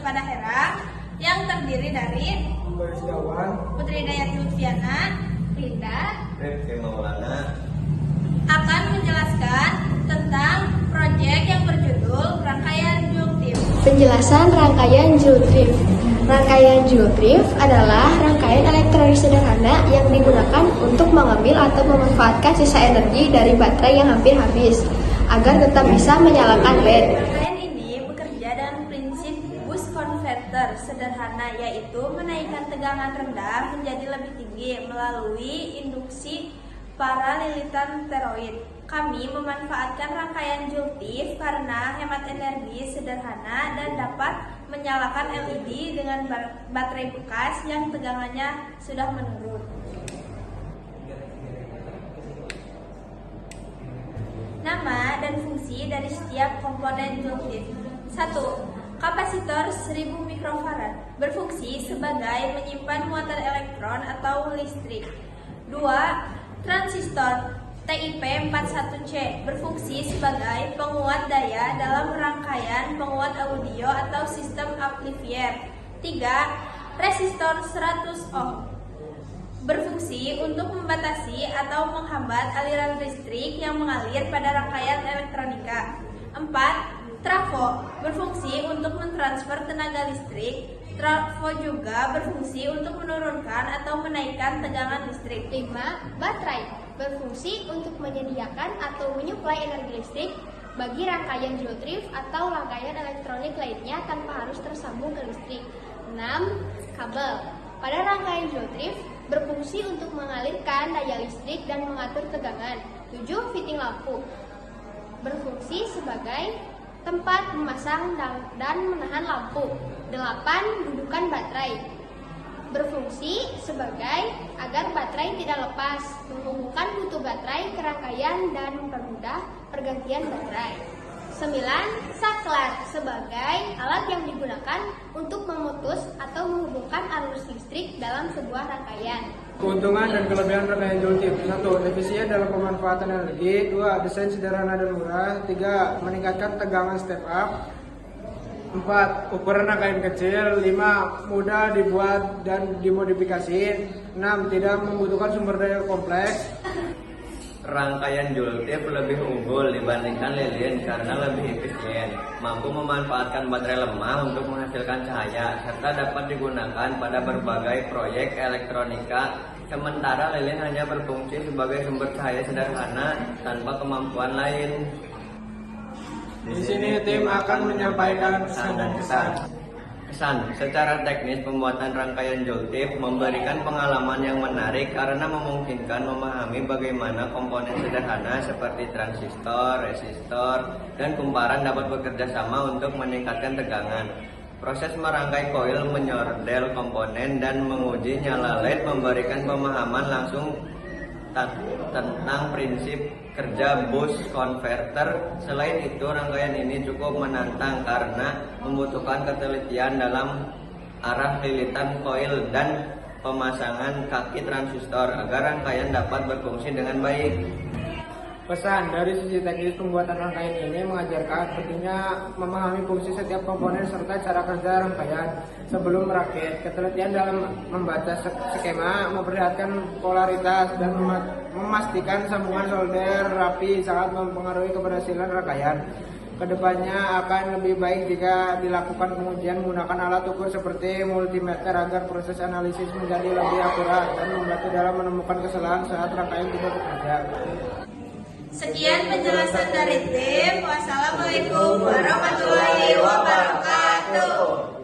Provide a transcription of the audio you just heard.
pada Herang yang terdiri dari Putri Dayati Lutfiana, Linda, Rifki Maulana akan menjelaskan tentang proyek yang berjudul Rangkaian Joule Trip. Penjelasan rangkaian Joule Trip. Rangkaian Joule Trip adalah rangkaian elektronik sederhana yang digunakan untuk mengambil atau memanfaatkan sisa energi dari baterai yang hampir habis agar tetap bisa menyalakan LED. Rangkaian ini bekerja dengan prinsip boost converter sederhana, yaitu menaikkan tegangan rendah menjadi lebih tinggi melalui induksi paralilitan toroid. Kami memanfaatkan rangkaian Joule Trip karena hemat energi sederhana dan dapat menyalakan LED dengan baterai bekas yang tegangannya sudah menurun. Nama dan fungsi dari setiap komponen Joule Trip. 1. Kapasitor 1000 mikrofarad berfungsi sebagai menyimpan muatan elektron atau listrik. 2. Transistor TIP 41C berfungsi sebagai penguat daya dalam rangkaian penguat audio atau sistem amplifier. 3. Resistor 100 ohm berfungsi untuk membatasi atau menghambat aliran listrik yang mengalir pada rangkaian elektronika. 4. Trafo berfungsi untuk mentransfer tenaga listrik. Trafo juga berfungsi untuk menurunkan atau menaikkan tegangan listrik. 5. Baterai berfungsi untuk menyediakan atau menyuplai energi listrik bagi rangkaian Joule Trip atau rangkaian elektronik lainnya tanpa harus tersambung ke listrik. 6. Kabel pada rangkaian Joule Trip berfungsi untuk mengalirkan daya listrik dan mengatur tegangan. 7. Fitting lampu berfungsi sebagai tempat memasang dan menahan lampu. 8. Dudukan baterai berfungsi sebagai agar baterai tidak lepas, menghubungkan butuh baterai ke rangkaian dan mempermudah pergantian baterai. 9. Saklar sebagai alat yang digunakan untuk memutus atau menghubungkan arus listrik dalam sebuah rangkaian. Keuntungan dan kelebihan rangkaian Joule Trip. 1. Efisien dalam pemanfaatan energi. 2. Desain sederhana dan murah. 3. Meningkatkan tegangan step up. 4. Ukuran rangkaian kecil. 5. Mudah dibuat dan dimodifikasi. 6. Tidak membutuhkan sumber daya kompleks. Rangkaian Joule Trip lebih unggul dibandingkan lilin karena lebih efisien, mampu memanfaatkan baterai lemah untuk menghasilkan cahaya, serta dapat digunakan pada berbagai proyek elektronika, sementara lilin hanya berfungsi sebagai sumber cahaya sederhana tanpa kemampuan lain. Di sini tim akan menyampaikan pesan dan kesan. Kesan, secara teknis pembuatan rangkaian Joule Trip memberikan pengalaman yang menarik karena memungkinkan memahami bagaimana komponen sederhana seperti transistor, resistor, dan kumparan dapat bekerja sama untuk meningkatkan tegangan. Proses merangkai koil, menyordel komponen, dan menguji nyala LED memberikan pemahaman langsung tentang prinsip kerja boost converter. Selain itu, rangkaian ini cukup menantang karena membutuhkan ketelitian dalam arah lilitan koil dan pemasangan kaki transistor agar rangkaian dapat berfungsi dengan baik. Pesan dari sisi teknis, pembuatan rangkaian ini mengajarkan pentingnya memahami fungsi setiap komponen serta cara kerja rangkaian sebelum merakit. Ketelitian dalam membaca skema, memperlihatkan polaritas, dan memastikan sambungan solder rapi sangat mempengaruhi keberhasilan rangkaian. Kedepannya akan lebih baik jika dilakukan pengujian menggunakan alat ukur seperti multimeter agar proses analisis menjadi lebih akurat dan membantu dalam menemukan kesalahan saat rangkaian tidak bekerja. Sekian penjelasan dari tim. Wassalamualaikum warahmatullahi wabarakatuh.